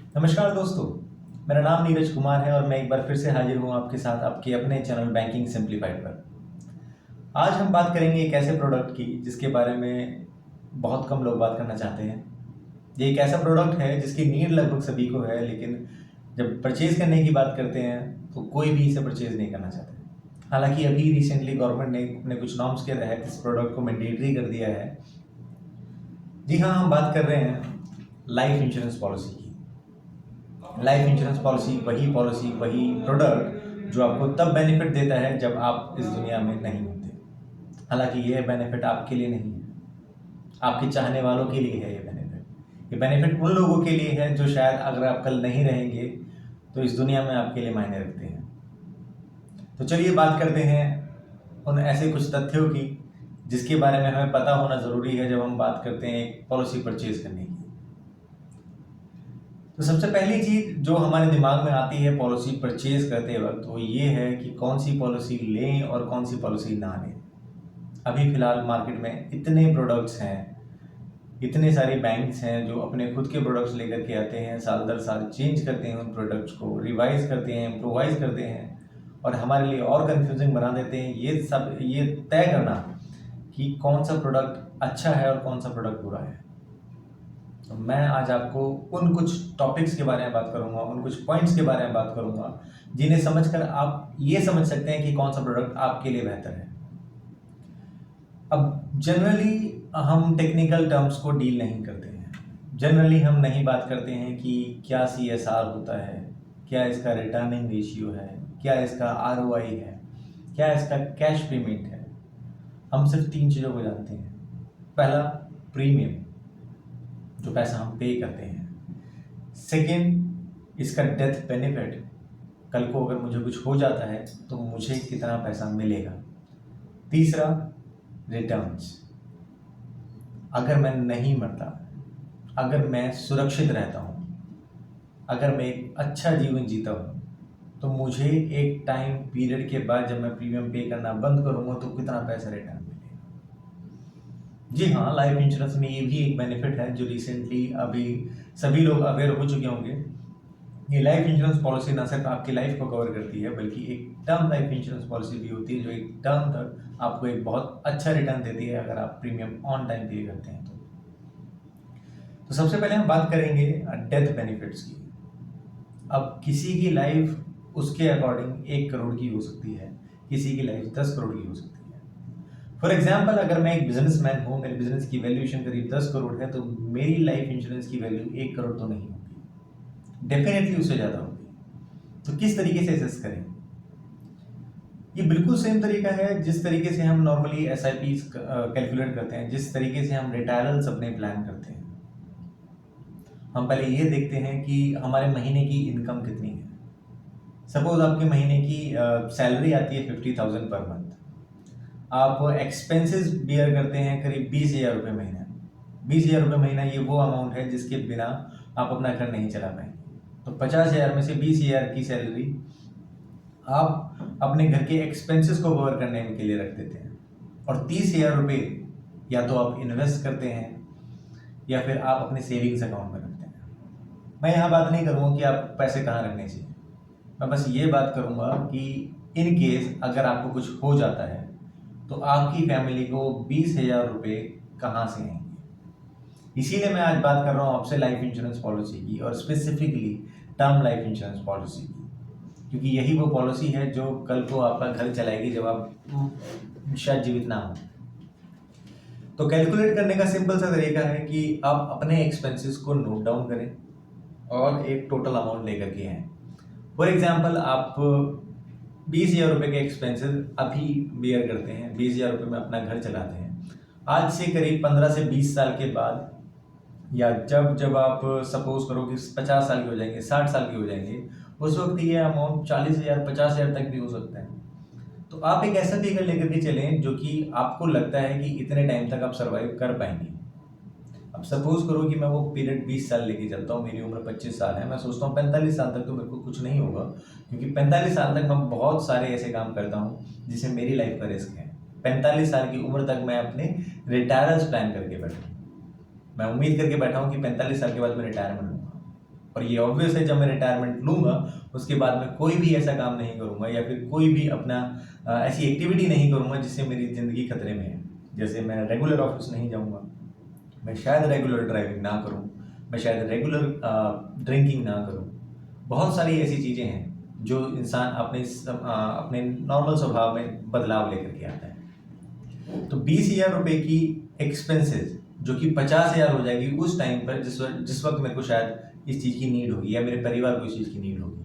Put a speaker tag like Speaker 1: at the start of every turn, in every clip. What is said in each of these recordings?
Speaker 1: नमस्कार दोस्तों, मेरा नाम नीरज कुमार है और मैं एक बार फिर से हाजिर हूँ आपके साथ आपके अपने चैनल बैंकिंग सिंप्लीफाइड पर। आज हम बात करेंगे एक ऐसे प्रोडक्ट की जिसके बारे में बहुत कम लोग बात करना चाहते हैं। ये एक ऐसा प्रोडक्ट है जिसकी नीड लगभग सभी को है, लेकिन जब परचेज़ करने की बात करते हैं तो कोई भी इसे परचेज़ नहीं करना चाहता। हालांकि अभी रिसेंटली गवर्नमेंट ने अपने कुछ नॉर्म्स के तहत इस प्रोडक्ट को मैंडेटरी कर दिया है। जी हाँ, हम बात कर रहे हैं लाइफ इंश्योरेंस पॉलिसी की। लाइफ इंश्योरेंस पॉलिसी वही प्रोडक्ट जो आपको तब बेनिफिट देता है जब आप इस दुनिया में नहीं होते। हालांकि यह बेनिफिट आपके लिए नहीं है, आपके चाहने वालों के लिए है। ये बेनिफिट उन लोगों के लिए है जो शायद अगर आप कल नहीं रहेंगे तो इस दुनिया में आपके लिए मायने रखते हैं। तो चलिए बात करते हैं उन ऐसे कुछ तथ्यों की जिसके बारे में हमें पता होना ज़रूरी है जब हम बात करते हैं एक पॉलिसी परचेज करने की। तो सबसे पहली चीज़ जो हमारे दिमाग में आती है पॉलिसी परचेज करते वक्त वो ये है कि कौन सी पॉलिसी लें और कौन सी पॉलिसी ना लें। अभी फ़िलहाल मार्केट में इतने प्रोडक्ट्स हैं, इतने सारे बैंक्स हैं जो अपने खुद के प्रोडक्ट्स लेकर के आते हैं, साल दर साल चेंज करते हैं, उन प्रोडक्ट्स को रिवाइज करते हैं, इम्प्रोवाइज करते हैं और हमारे लिए और कंफ्यूजिंग बना देते हैं। ये तय करना कि कौन सा प्रोडक्ट अच्छा है और कौन सा प्रोडक्ट बुरा है। तो मैं आज आपको उन कुछ टॉपिक्स के बारे में बात करूंगा, उन कुछ पॉइंट्स के बारे में बात करूंगा जिन्हें समझकर आप ये समझ सकते हैं कि कौन सा प्रोडक्ट आपके लिए बेहतर है। अब जनरली हम टेक्निकल टर्म्स को डील नहीं करते हैं। जनरली हम नहीं बात करते हैं कि क्या CSR होता है, क्या इसका रिटर्निंग रेशियो है, क्या इसका ROI है, क्या इसका कैश पेमेंट है। हम सिर्फ 3 चीज़ों को जानते हैं। पहला, प्रीमियम, जो पैसा हम पे करते हैं। सेकेंड, इसका डेथ बेनिफिट, कल को अगर मुझे कुछ हो जाता है तो मुझे कितना पैसा मिलेगा। तीसरा, रिटर्न्स, अगर मैं नहीं मरता, अगर मैं सुरक्षित रहता हूँ, अगर मैं एक अच्छा जीवन जीता हूँ तो मुझे एक टाइम पीरियड के बाद जब मैं प्रीमियम पे करना बंद करूँगा तो कितना पैसा रिटर्न मिलेगा। जी हाँ, लाइफ इंश्योरेंस में ये भी एक बेनिफिट है जो रिसेंटली अभी सभी लोग अवेयर हो चुके होंगे। ये लाइफ इंश्योरेंस पॉलिसी ना सिर्फ आपकी लाइफ को कवर करती है बल्कि एक टर्म लाइफ इंश्योरेंस पॉलिसी भी होती है जो एक टर्म तक आपको एक बहुत अच्छा रिटर्न देती है अगर आप प्रीमियम ऑन टाइम पे करते हैं तो सबसे पहले हम बात करेंगे डेथ बेनिफिट्स की। अब किसी की लाइफ उसके अकॉर्डिंग 1 करोड़ की हो सकती है, किसी की लाइफ 10 करोड़ की हो सकती है। फॉर एग्जाम्पल, अगर मैं एक बिजनेसमैन हूँ, मेरे बिजनेस की वैल्यूएशन करीब 10 करोड़ है तो मेरी लाइफ इंश्योरेंस की वैल्यू 1 करोड़ तो नहीं होगी, डेफिनेटली उससे ज़्यादा होगी। तो किस तरीके से असेस करें? ये बिल्कुल सेम तरीका है जिस तरीके से हम नॉर्मली SIPs कैलकुलेट करते हैं, जिस तरीके से हम रिटायरल्स अपने प्लान करते हैं। हम पहले ये देखते हैं कि हमारे महीने की इनकम कितनी है। सपोज आपके महीने की सैलरी आती है 50,000 पर मंथ, आप एक्सपेंसेस बियर करते हैं करीब 20,000 रुपये महीना। 20,000 रुपये महीना ये वो अमाउंट है जिसके बिना आप अपना घर नहीं चला पाएंगे। तो 50,000 में से 20,000 की सैलरी आप अपने घर के एक्सपेंसेस को कवर करने के लिए रख देते हैं और 30,000 रुपये या तो आप इन्वेस्ट करते हैं या फिर आप अपने सेविंग्स अकाउंट में रखते हैं। मैं यहाँ बात नहीं करूँगा कि आप पैसे कहाँ रखने चाहिए, मैं बस ये बात करूँगा कि इन केस अगर आपको कुछ हो जाता है तो आपकी फैमिली को 20,000 रुपये कहाँ से आएंगे। इसीलिए मैं आज बात कर रहा हूँ आपसे लाइफ इंश्योरेंस पॉलिसी की और specifically term life insurance policy की, क्योंकि यही वो पॉलिसी है जो कल को आपका घर चलाएगी जब आप शायद जीवित ना हो। तो कैलकुलेट करने का सिंपल सा तरीका है कि आप अपने एक्सपेंसेस को नोट डाउन करें और एक टोटल अमाउंट लेकर के आएँ। फॉर एग्जाम्पल, आप 20,000 रुपये के एक्सपेंसेस अभी बियर करते हैं, 20,000 रुपये में अपना घर चलाते हैं। आज से करीब 15 से 20 साल के बाद या जब आप सपोज करो कि 50 साल के हो जाएंगे, 60 साल के हो जाएंगे, उस वक्त ये अमाउंट 40,000 50,000 तक भी हो सकता है। तो आप एक ऐसा फिगर लेकर के चलें जो कि आपको लगता है कि इतने टाइम तक आप सर्वाइव कर पाएंगे। अब सपोज करो कि मैं वो पीरियड 20 साल लेके चलता हूँ, मेरी उम्र 25 साल है, मैं सोचता हूँ 45 साल तक तो मेरे को कुछ नहीं होगा, क्योंकि 45 साल तक मैं बहुत सारे ऐसे काम करता हूँ जिससे मेरी लाइफ का रिस्क है। 45 साल की उम्र तक मैं अपने रिटायरल्स प्लान करके बैठा हूँ। मैं उम्मीद करके बैठा हूँ कि 45 साल के बाद मैं रिटायरमेंट लूँगा और ये ऑब्वियस है, जब मैं रिटायरमेंट लूँगा उसके बाद मैं कोई भी ऐसा काम नहीं करूँगा या फिर कोई भी अपना ऐसी एक्टिविटी नहीं करूँगा जिससे मेरी ज़िंदगी खतरे में है। जैसे मैं रेगुलर ऑफिस नहीं जाऊँगा, मैं शायद रेगुलर ड्राइविंग ना करूँ, मैं शायद रेगुलर ड्रिंकिंग ना करूँ। बहुत सारी ऐसी चीज़ें हैं जो इंसान अपने नॉर्मल स्वभाव में बदलाव लेकर के आता है। तो 20,000 रुपये की एक्सपेंसेस जो कि 50,000 हो जाएगी उस टाइम पर जिस वक्त मेरे को शायद इस चीज़ की नीड होगी या मेरे परिवार को इस चीज़ की नीड होगी।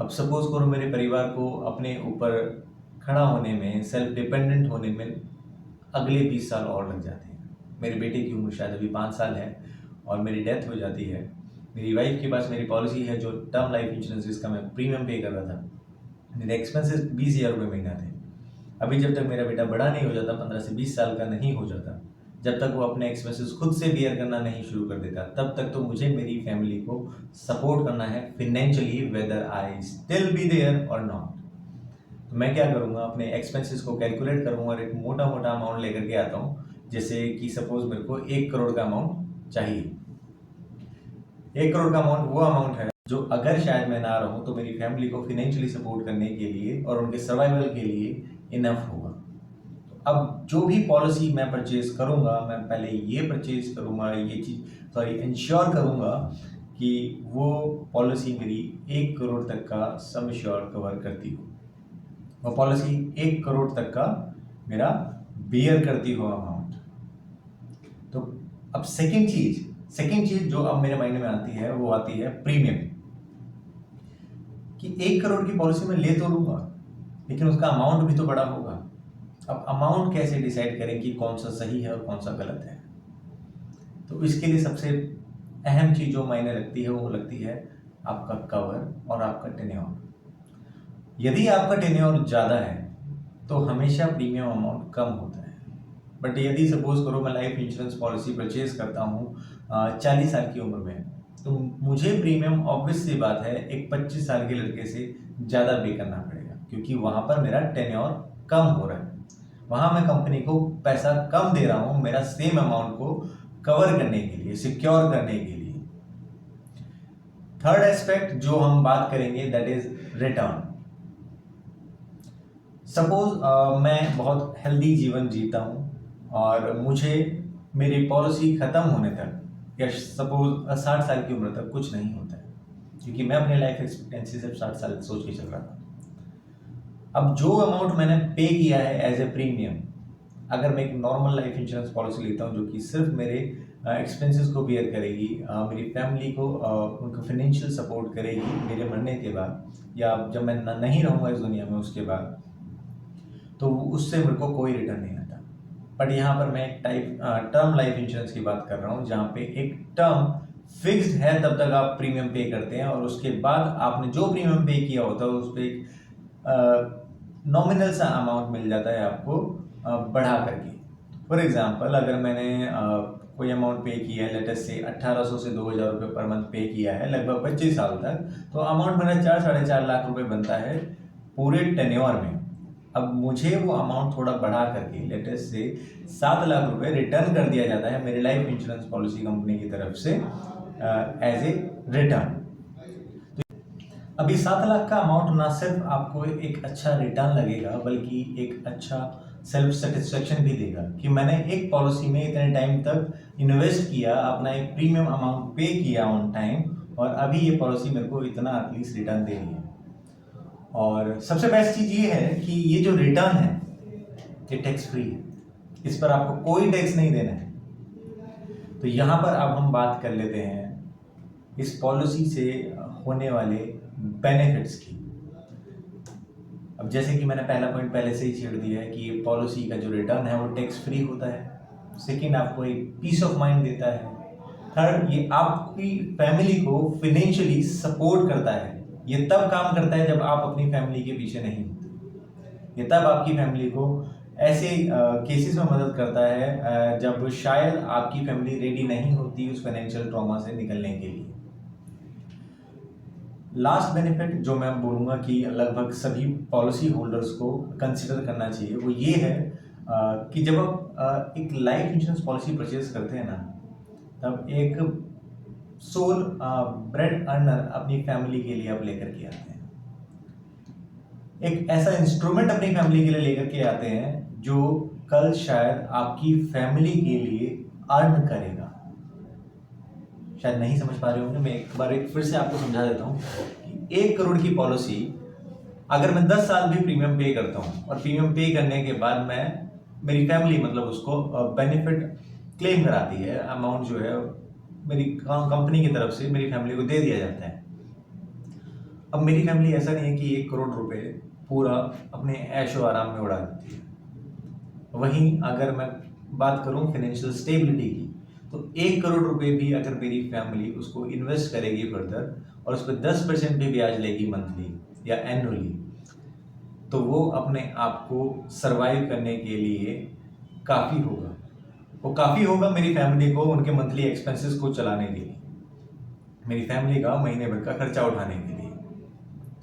Speaker 1: अब सपोज करो मेरे परिवार को अपने ऊपर खड़ा होने में, सेल्फ डिपेंडेंट होने में अगले 20 साल और लग जाते हैं। मेरे बेटे की उम्र शायद अभी 5 साल है और मेरी डेथ हो जाती है। मेरी वाइफ के पास मेरी पॉलिसी है जो टर्म लाइफ इंश्योरेंस, जिसका मैं प्रीमियम पे कर रहा था। मेरे एक्सपेंसेस 20,000 रुपये महीना थे। अभी जब तक मेरा बेटा बड़ा नहीं हो जाता, 15 से 20 साल का नहीं हो जाता, जब तक वो अपने एक्सपेंसेस खुद से बियर करना नहीं शुरू कर देता, तब तक तो मुझे मेरी फैमिली को सपोर्ट करना है financially, whether I still be there or not. तो मैं क्या करूँगा, अपने एक्सपेंसेस को कैलकुलेट करूँगा और एक मोटा मोटा अमाउंट लेकर के आता हूँ। जैसे कि सपोज मेरे को 1 करोड़ का अमाउंट चाहिए। 1 करोड़ का अमाउंट वो अमाउंट है जो अगर शायद मैं ना रहूँ तो मेरी फैमिली को फिनेंशियली सपोर्ट करने के लिए और उनके सर्वाइवल के लिए इनफ होगा। अब जो भी पॉलिसी मैं परचेज करूँगा, मैं पहले ये परचेज करूँगा, ये चीज़ इंश्योर करूँगा कि वो पॉलिसी मेरी 1 करोड़ तक का सम एश्योर्ड कवर करती हो, वो पॉलिसी 1 करोड़ तक का मेरा बियर करती हो अमाउंट। तो अब सेकंड चीज जो अब मेरे माइंड में आती है वो आती है प्रीमियम, कि 1 करोड़ की पॉलिसी में ले तो लूँगा लेकिन उसका अमाउंट भी तो बड़ा होगा। अब अमाउंट कैसे डिसाइड करें कि कौन सा सही है और कौन सा गलत है? तो इसके लिए सबसे अहम चीज़ जो मायने रखती है वो लगती है आपका कवर और आपका टेन्योर। यदि आपका टेन्योर ज़्यादा है तो हमेशा प्रीमियम अमाउंट कम होता है। बट यदि सपोज करो मैं लाइफ इंश्योरेंस पॉलिसी परचेज करता हूँ 40 साल की उम्र में, तो मुझे प्रीमियम ऑब्वियस सी बात है एक 25 साल के लड़के से ज़्यादा पे करना पड़ेगा, क्योंकि वहाँ पर मेरा टेन्योर कम हो रहा है, वहाँ मैं कंपनी को पैसा कम दे रहा हूँ मेरा सेम अमाउंट को कवर करने के लिए, सिक्योर करने के लिए। थर्ड एस्पेक्ट जो हम बात करेंगे दैट इज रिटर्न। सपोज मैं बहुत हेल्दी जीवन जीता हूँ और मुझे मेरी पॉलिसी ख़त्म होने तक या सपोज 60 साल की उम्र तक कुछ नहीं होता है, क्योंकि मैं अपनी लाइफ एक्सपेक्टेंसी सिर्फ 60 साल सोच के चल रहा था। अब जो अमाउंट मैंने पे किया है एज ए प्रीमियम, अगर मैं एक नॉर्मल लाइफ इंश्योरेंस पॉलिसी लेता हूँ जो कि सिर्फ मेरे एक्सपेंसेस को बियर करेगी, मेरी फैमिली को उनको फाइनेंशियल सपोर्ट करेगी मेरे मरने के बाद या जब मैं नहीं रहूँगा इस दुनिया में उसके बाद, तो उससे मेरे को कोई रिटर्न नहीं आता। बट यहाँ पर मैं एक टर्म लाइफ इंश्योरेंस की बात कर रहा हूँ जहाँ पे एक टर्म फिक्स्ड है, तब तक आप प्रीमियम पे करते हैं और उसके बाद आपने जो प्रीमियम पे किया होता है उस पर एक नॉमिनल सा अमाउंट मिल जाता है आपको बढ़ा करके। फॉर एग्जांपल अगर मैंने कोई अमाउंट पे किया है, लेटेस्ट से 1800 से 2000 रुपये पर मंथ पे किया है लगभग 25 साल तक, तो अमाउंट मेरा 4-4.5 लाख रुपए बनता है पूरे टेन्योर में। अब मुझे वो अमाउंट थोड़ा बढ़ा करके लेटेस्ट से 7 लाख रुपए रिटर्न कर दिया जाता है मेरे लाइफ इंश्योरेंस पॉलिसी कंपनी की तरफ से एज ए रिटर्न। अभी 7 लाख का अमाउंट ना सिर्फ आपको एक अच्छा रिटर्न लगेगा बल्कि एक अच्छा सेल्फ सेटिस्फेक्शन भी देगा कि मैंने एक पॉलिसी में इतने टाइम तक इन्वेस्ट किया, अपना एक प्रीमियम अमाउंट पे किया ऑन टाइम और अभी ये पॉलिसी मेरे को इतना एटलीस्ट रिटर्न दे रही है। और सबसे बेस्ट चीज़ ये है कि ये जो रिटर्न है ये टैक्स फ्री है, इस पर आपको कोई टैक्स नहीं देना है। तो यहाँ पर अब हम बात कर लेते हैं इस पॉलिसी से होने वाले बेनिफिट्स की। अब जैसे कि मैंने पहला पॉइंट पहले से ही छेड़ दिया है कि ये पॉलिसी का जो रिटर्न है वो टैक्स फ्री होता है। सेकंड, आपको एक पीस ऑफ माइंड देता है। थर्ड, ये आपकी फैमिली को फिनेंशियली सपोर्ट करता है। ये तब काम करता है जब आप अपनी फैमिली के पीछे नहीं होते। ये तब आपकी फैमिली को ऐसे केसेस में मदद करता है जब शायद आपकी फैमिली रेडी नहीं होती उस फाइनेंशियल ट्रॉमा से निकलने के लिए। लास्ट बेनिफिट जो मैं बोलूँगा कि लगभग सभी पॉलिसी होल्डर्स को कंसिडर करना चाहिए वो ये है कि जब आप एक लाइफ इंश्योरेंस पॉलिसी परचेज करते हैं ना, तब एक सोल ब्रेड अर्नर अपनी फैमिली के लिए आप लेकर के आते हैं, एक ऐसा इंस्ट्रूमेंट अपनी फैमिली के लिए लेकर के आते हैं जो कल शायद आपकी फैमिली के लिए अर्न करेगा। शायद नहीं समझ पा रहे होंगे, मैं एक फिर से आपको समझा देता हूँ कि 1 करोड़ की पॉलिसी अगर मैं 10 साल भी प्रीमियम पे करता हूँ और प्रीमियम पे करने के बाद मेरी फैमिली मतलब उसको बेनिफिट क्लेम कराती है, अमाउंट जो है मेरी कंपनी की तरफ से मेरी फैमिली को दे दिया जाता है। अब मेरी फैमिली ऐसा नहीं है कि 1 करोड़ रुपए पूरा अपने ऐशो आराम में उड़ा देती है। वहीं अगर मैं बात करूं फाइनेंशियल स्टेबिलिटी की, तो 1 करोड़ रुपए भी अगर मेरी फैमिली उसको इन्वेस्ट करेगी फर्दर और उस पर 10% भी ब्याज लेगी मंथली या एनुअली, तो वो अपने आप को सरवाइव करने के लिए काफ़ी होगा। वो काफ़ी होगा मेरी फैमिली को उनके मंथली एक्सपेंसेस को चलाने के लिए, मेरी फैमिली का महीने भर का खर्चा उठाने के लिए।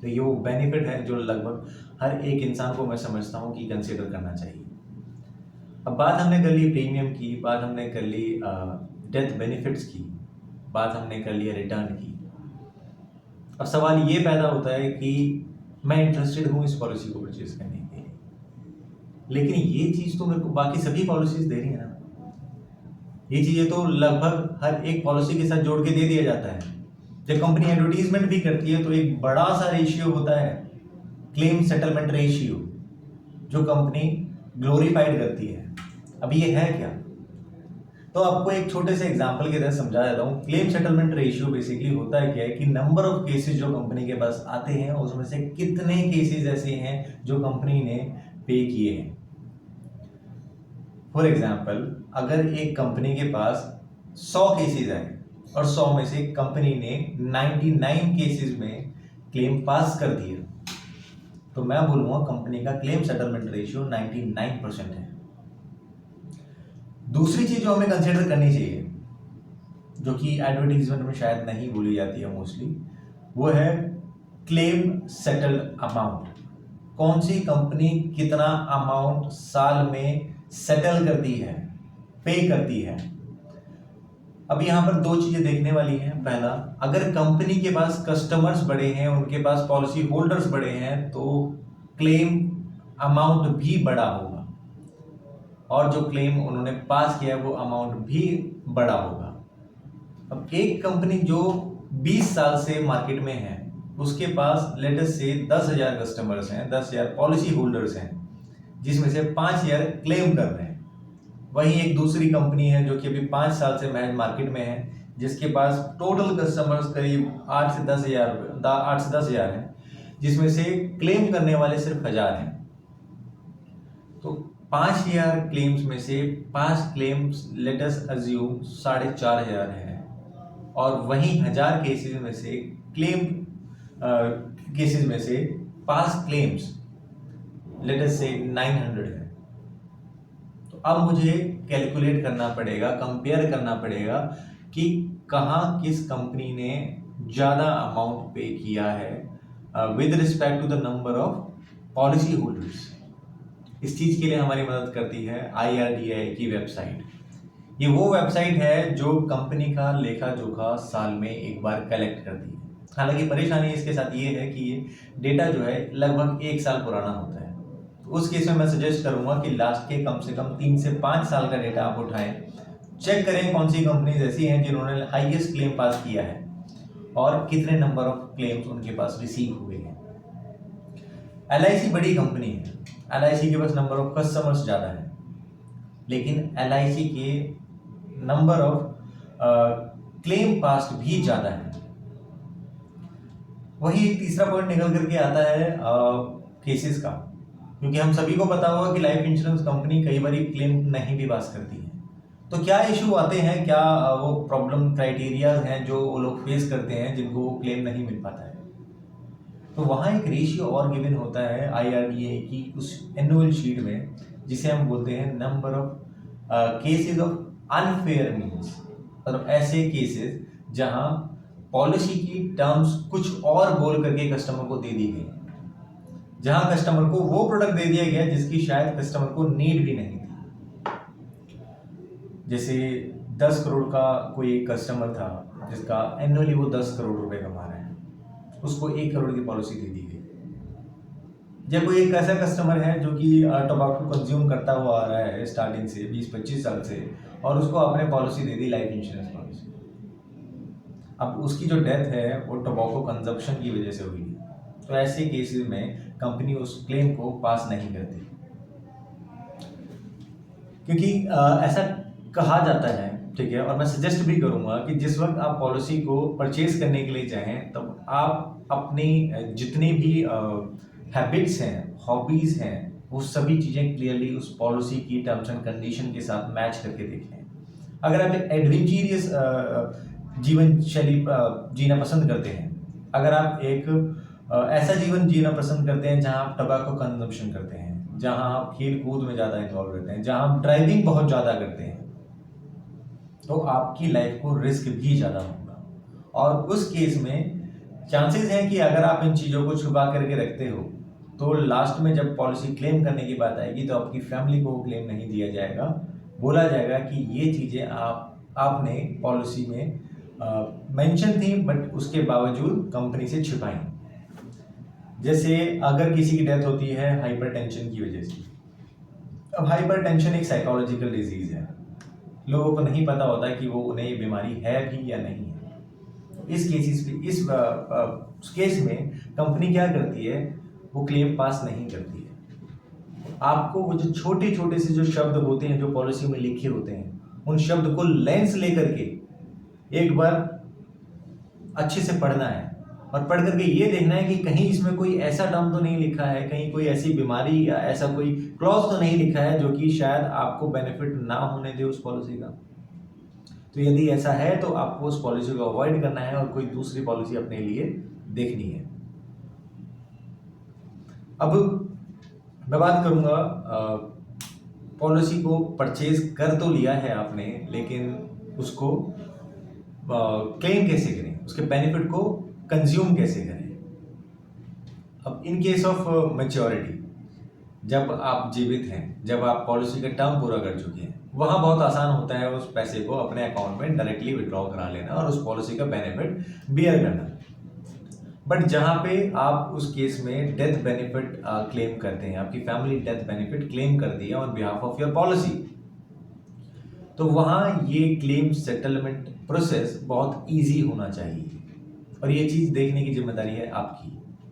Speaker 1: तो ये वो बेनिफिट है जो लगभग हर एक इंसान को मैं समझता हूँ कि कंसिडर करना चाहिए। अब बात हमने कर ली प्रीमियम की, बात हमने कर ली डेथ बेनिफिट्स की, बात हमने कर ली रिटर्न की। अब सवाल ये पैदा होता है कि मैं इंटरेस्टेड हूँ इस पॉलिसी को परचेज करने के लिए, लेकिन ये चीज़ तो मेरे को बाकी सभी पॉलिसीज दे रही है ना। ये चीज़ें तो लगभग हर एक पॉलिसी के साथ जोड़ के दे दिया जाता है। जब कंपनी एडवर्टीजमेंट भी करती है तो एक बड़ा सा रेशियो होता है क्लेम सेटलमेंट रेशियो, जो कंपनी ग्लोरीफाइड करती है। अब ये है क्या, तो आपको एक छोटे से एग्जांपल के तहत समझा देता हूँ। क्लेम सेटलमेंट रेशियो बेसिकली होता है क्या है कि नंबर ऑफ केसेस जो कंपनी के पास आते हैं उसमें से कितने केसेस ऐसे हैं जो कंपनी ने पे किए हैं। फॉर एग्जाम्पल, अगर एक कंपनी के पास 100 केसेस आए और 100 में से कंपनी ने 99 केसेस में क्लेम पास कर दिया, तो मैं बोलूंगा कंपनी का क्लेम सेटलमेंट रेशियो 99% है। दूसरी चीज जो हमें कंसिडर करनी चाहिए, जो कि एडवर्टीजमेंट में शायद नहीं बोली जाती है मोस्टली, वो है क्लेम सेटल्ड अमाउंट। कौन सी कंपनी कितना अमाउंट साल में सेटल करती है, पे करती है। अब यहां पर 2 चीजें देखने वाली हैं। पहला, अगर कंपनी के पास कस्टमर्स बड़े हैं, उनके पास पॉलिसी होल्डर्स बड़े हैं, तो क्लेम अमाउंट भी बड़ा होगा और जो क्लेम उन्होंने पास किया वो अमाउंट भी बड़ा होगा। अब एक कंपनी जो 20 साल से मार्केट में है, उसके पास लेटेस्ट से 10,000 कस्टमर्स हैं, 10,000 पॉलिसी होल्डर्स हैं, जिसमें से 5,000 क्लेम कर रहे हैं। वहीं एक दूसरी कंपनी है जो कि अभी 5 साल से महज मार्केट में है, जिसके पास टोटल कस्टमर्स करीब 8 से 10,000 हैं, जिसमें से क्लेम करने वाले सिर्फ 1,000 हैं। तो 5,000 क्लेम्स में से 5 क्लेम्स लेट अस अज्यूम 4,500 है, और वहीं 1,000 केसेस में से केसेस में से 5 क्लेम्स लेट अस से 900 है। तो अब मुझे कैलकुलेट करना पड़ेगा, कंपेयर करना पड़ेगा कि कहाँ किस कंपनी ने ज़्यादा अमाउंट पे किया है with respect to the number of policy holders. इस चीज़ के लिए हमारी मदद करती है IRDAI की वेबसाइट। ये वो वेबसाइट है जो कंपनी का लेखा जोखा साल में एक बार कलेक्ट करती है। हालांकि परेशानी इसके साथ ये है कि ये डेटा जो है लगभग 1 साल पुराना होता है। उस केस में मैं सजेस्ट करूंगा कि लास्ट के कम से कम 3 से 5 साल का डेटा आप उठाएं, चेक करें कौन सी कंपनीज ऐसी हैं जिन्होंने हाईएस्ट क्लेम पास किया है और कितने नंबर ऑफ क्लेम्स उनके पास रिसीव हुए हैं। LIC बड़ी कंपनी है, LIC के पास नंबर ऑफ कस्टमर्स ज़्यादा है, लेकिन LIC के नंबर ऑफ क्लेम पास भी ज़्यादा है। वही एक तीसरा पॉइंट निकल करके आता है केसेस का, क्योंकि हम सभी को पता होगा कि लाइफ इंश्योरेंस कंपनी कई बार क्लेम नहीं भी पास करती है। तो क्या इशू आते हैं, क्या वो प्रॉब्लम क्राइटेरिया हैं जो वो लोग फेस करते हैं जिनको क्लेम नहीं मिल पाता है। तो वहाँ एक रेशियो और गिवन होता है IRDAI की उस एनुअल शीट में, जिसे हम बोलते हैं number of cases of unfair means, मतलब ऐसे केसेस जहाँ पॉलिसी की टर्म्स कुछ और बोल करके कस्टमर को दे दी गई, जहां कस्टमर को वो प्रोडक्ट दे दिया गया जिसकी शायद कस्टमर को नीड भी नहीं थी। जैसे 10 करोड़ का कोई कस्टमर था जिसका एनुअली वो 10 करोड़ रुपए कमा रहा है, उसको 1 करोड़ की पॉलिसी दे दी गई। जब कोई एक ऐसा कस्टमर है जो कि टोबैको कंज्यूम करता हुआ आ रहा है स्टार्टिंग से 20-25 साल से, और उसको आपने पॉलिसी दे दी लाइफ इंश्योरेंस पॉलिसी, अब उसकी जो डेथ है वो टोबैको कंजप्शन की वजह से हुई है, तो ऐसे केसेस में कंपनी उस क्लेम को पास नहीं करती, क्योंकि ऐसा कहा जाता है, ठीक है। और मैं सजेस्ट भी करूंगा कि जिस वक्त आप पॉलिसी को परचेज करने के लिए चाहें, तब आप अपनी जितनी भी हैबिट्स हैं, हॉबीज़ हैं, वो सभी चीज़ें क्लियरली उस पॉलिसी की टर्म्स एंड कंडीशन के साथ मैच करके देखें। अगर आप एक एडवेंचरियस जीवन शैली जीना पसंद करते हैं, अगर आप एक ऐसा जीवन जीना पसंद करते हैं जहां आप टोबैको कंजम्पशन करते हैं, जहां आप खेल कूद में ज़्यादा इन्वॉल्व रहते हैं, जहां आप ड्राइविंग बहुत ज़्यादा करते हैं, तो आपकी लाइफ को रिस्क भी ज़्यादा होगा। और उस केस में चांसेस हैं कि अगर आप इन चीज़ों को छुपा करके रखते हो, तो लास्ट में जब पॉलिसी क्लेम करने की बात आएगी तो आपकी फैमिली को क्लेम नहीं दिया जाएगा, बोला जाएगा कि ये चीज़ें आपने पॉलिसी में मेंशन थी, बट उसके बावजूद कंपनी से छिपाई। जैसे अगर किसी की डेथ होती है हाइपरटेंशन की वजह से, अब हाइपरटेंशन एक साइकोलॉजिकल डिजीज है, लोगों को नहीं पता होता कि वो उन्हें ये बीमारी है भी या नहीं है। इस केस में कंपनी क्या करती है, वो क्लेम पास नहीं करती है। आपको वो जो छोटे छोटे से जो शब्द होते हैं जो पॉलिसी में लिखे होते हैं, उन शब्द को लेंस लेकर के एक बार अच्छे से पढ़ना है, और पढ़ करके ये देखना है कि कहीं इसमें कोई ऐसा टर्म तो नहीं लिखा है, कहीं कोई ऐसी बीमारी या ऐसा कोई क्लॉज तो नहीं लिखा है जो कि शायद आपको बेनिफिट ना होने दे उस पॉलिसी का। तो यदि ऐसा है तो आपको उस पॉलिसी को अवॉइड करना है और कोई दूसरी पॉलिसी अपने लिए देखनी है। अब मैं बात करूंगा, पॉलिसी को परचेज कर तो लिया है आपने, लेकिन उसको क्लेम कैसे करें, उसके बेनिफिट को कंज्यूम कैसे करें। अब इन केस ऑफ मैच्योरिटी, जब आप जीवित हैं, जब आप पॉलिसी का टर्म पूरा कर चुके हैं, वहाँ बहुत आसान होता है उस पैसे को अपने अकाउंट में डायरेक्टली विड्रॉ करा लेना और उस पॉलिसी का बेनिफिट बियर करना। बट जहाँ पे आप उस केस में डेथ बेनिफिट क्लेम करते हैं, आपकी फैमिली डेथ बेनिफिट क्लेम कर दिया on behalf of your policy, तो वहाँ ये क्लेम सेटलमेंट प्रोसेस बहुत ईजी होना चाहिए, और ये चीज़ देखने की जिम्मेदारी है आपकी।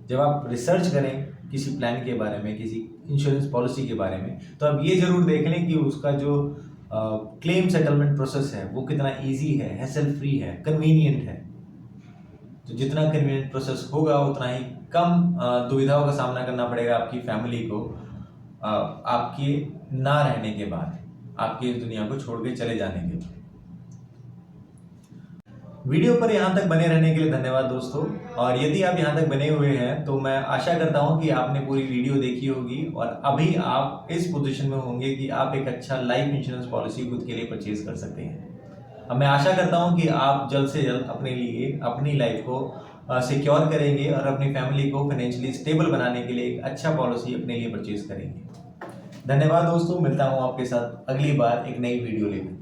Speaker 1: जब आप रिसर्च करें किसी प्लान के बारे में, किसी इंश्योरेंस पॉलिसी के बारे में, तो आप ये जरूर देख लें कि उसका जो क्लेम सेटलमेंट प्रोसेस है वो कितना इजी है, हैसल फ्री है, कन्वीनियंट है। तो जितना कन्वीनियंट प्रोसेस होगा उतना ही कम दुविधाओं का सामना करना पड़ेगा आपकी फैमिली को, आपके ना रहने के बाद, आपकी इस दुनिया को छोड़ के चले जाने के बाद। वीडियो पर यहाँ तक बने रहने के लिए धन्यवाद दोस्तों। और यदि आप यहाँ तक बने हुए हैं तो मैं आशा करता हूँ कि आपने पूरी वीडियो देखी होगी और अभी आप इस पोजीशन में होंगे कि आप एक अच्छा लाइफ इंश्योरेंस पॉलिसी खुद के लिए परचेज कर सकते हैं। अब मैं आशा करता हूँ कि आप जल्द से जल्द अपने लिए अपनी लाइफ को सिक्योर करेंगे और अपनी फैमिली को फाइनेंशियली स्टेबल बनाने के लिए एक अच्छा पॉलिसी अपने लिए परचेज करेंगे। धन्यवाद दोस्तों, मिलता हूँ आपके साथ अगली बार एक नई वीडियो लेकर।